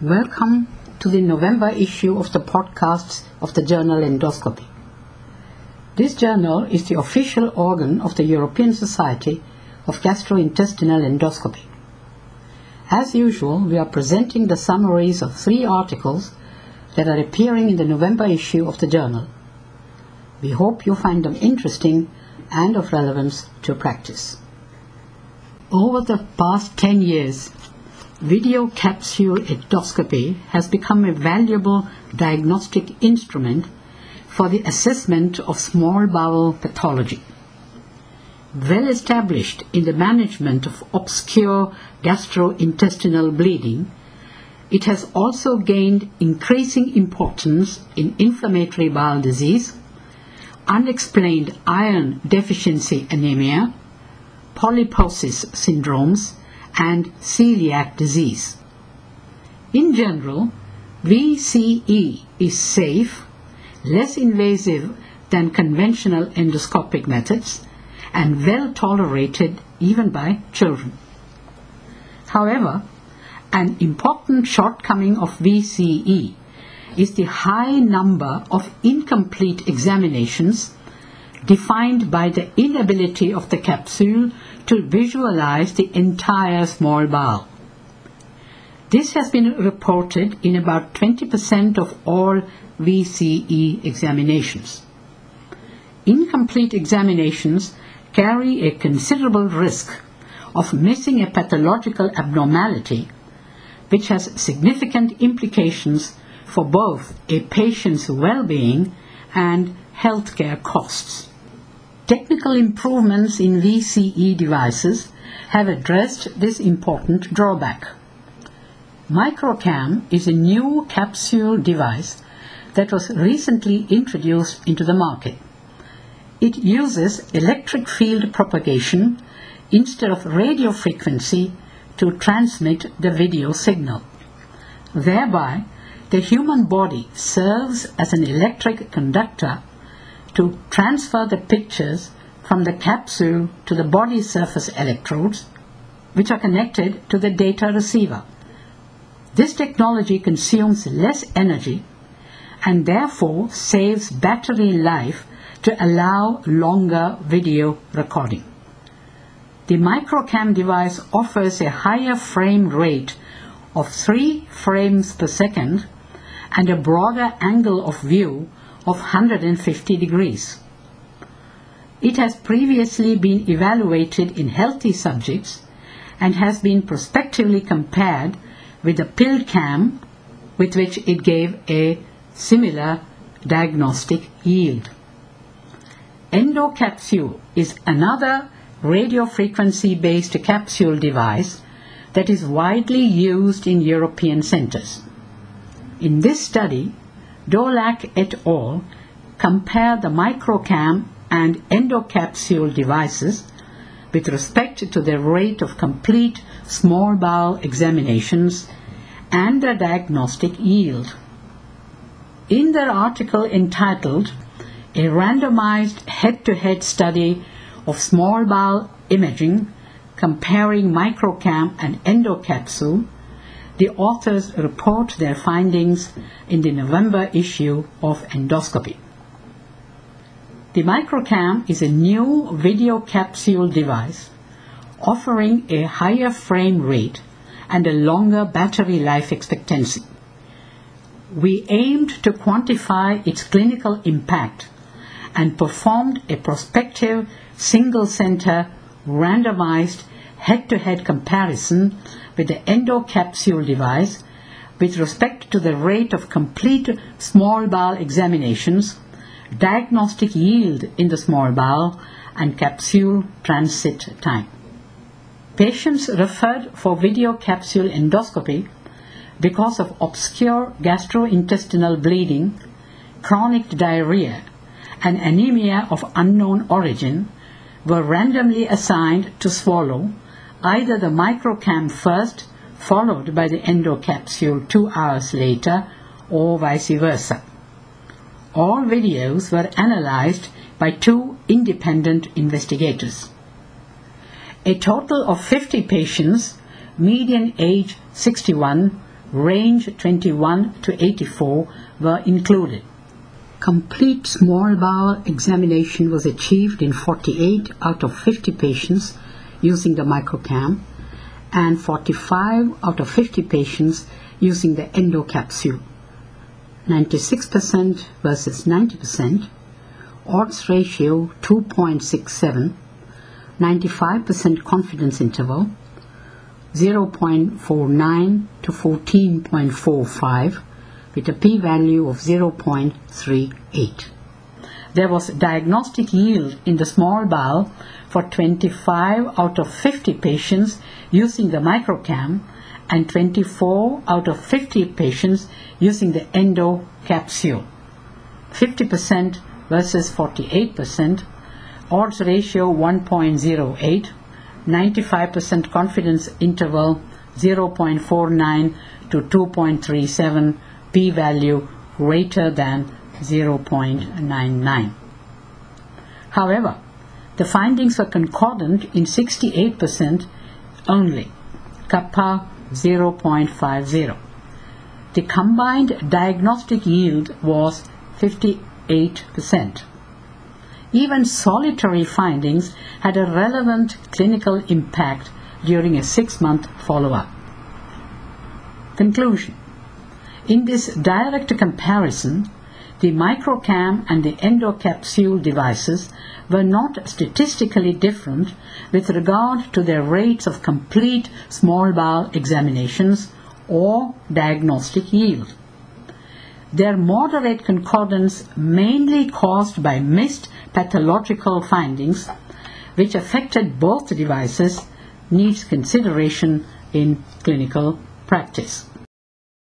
Welcome to the November issue of the podcasts of the journal Endoscopy. This journal is the official organ of the European Society of Gastrointestinal Endoscopy. As usual, we are presenting the summaries of 3 articles that are appearing in the November issue of the journal. We hope you find them interesting and of relevance to practice. Over the past 10 years, video capsule endoscopy has become a valuable diagnostic instrument for the assessment of small bowel pathology. Well established in the management of obscure gastrointestinal bleeding, it has also gained increasing importance in inflammatory bowel disease, unexplained iron deficiency anemia, polyposis syndromes, and celiac disease. In general, VCE is safe, less invasive than conventional endoscopic methods, and well tolerated even by children. However, an important shortcoming of VCE is the high number of incomplete examinations defined by the inability of the capsule to visualize the entire small bowel. This has been reported in about 20% of all VCE examinations. Incomplete examinations carry a considerable risk of missing a pathological abnormality, which has significant implications for both a patient's well-being and healthcare costs. Technical improvements in VCE devices have addressed this important drawback. Microcam is a new capsule device that was recently introduced into the market. It uses electric field propagation instead of radio frequency to transmit the video signal. Thereby, the human body serves as an electric conductor to transfer the pictures from the capsule to the body surface electrodes, which are connected to the data receiver. This technology consumes less energy and therefore saves battery life to allow longer video recording. The Microcam device offers a higher frame rate of 3 frames per second and a broader angle of view of 150 degrees. It has previously been evaluated in healthy subjects and has been prospectively compared with the PillCam, with which it gave a similar diagnostic yield. EndoCapsule is another radiofrequency-based capsule device that is widely used in European centers. In this study, Dolac et al. Compared the Microcam and endocapsule devices with respect to the rate of complete small bowel examinations and their diagnostic yield. In their article entitled "A Randomized Head-to-Head Study of Small Bowel Imaging Comparing Microcam and Endocapsule," the authors report their findings in the November issue of Endoscopy. The Microcam is a new video capsule device offering a higher frame rate and a longer battery life expectancy. We aimed to quantify its clinical impact and performed a prospective single-center randomized head-to-head comparison with the endocapsule device with respect to the rate of complete small bowel examinations, diagnostic yield in the small bowel, and capsule transit time. Patients referred for video capsule endoscopy because of obscure gastrointestinal bleeding, chronic diarrhea, and anemia of unknown origin were randomly assigned to swallow either the Microcam first, followed by the endocapsule 2 hours later, or vice versa. All videos were analyzed by 2 independent investigators. A total of 50 patients, median age 61, range 21 to 84 were included. Complete small bowel examination was achieved in 48 out of 50 patients using the microcam and 45 out of 50 patients using the endocapsule. 96% versus 90%, odds ratio 2.67, 95% confidence interval, 0.49 to 14.45, with a p-value of 0.38. There was diagnostic yield in the small bowel for 25 out of 50 patients using the microcam and 24 out of 50 patients using the endocapsule. 50% versus 48%, odds ratio 1.08, 95% confidence interval 0.49 to 2.37, p-value greater than 0.99. However, the findings were concordant in 68% only, kappa 0.50. The combined diagnostic yield was 58%. Even solitary findings had a relevant clinical impact during a 6-month follow-up. Conclusion. In this direct comparison, the microcam and the endocapsule devices were not statistically different with regard to their rates of complete small bowel examinations or diagnostic yield. Their moderate concordance mainly caused by missed pathological findings, which affected both devices, needs consideration in clinical practice.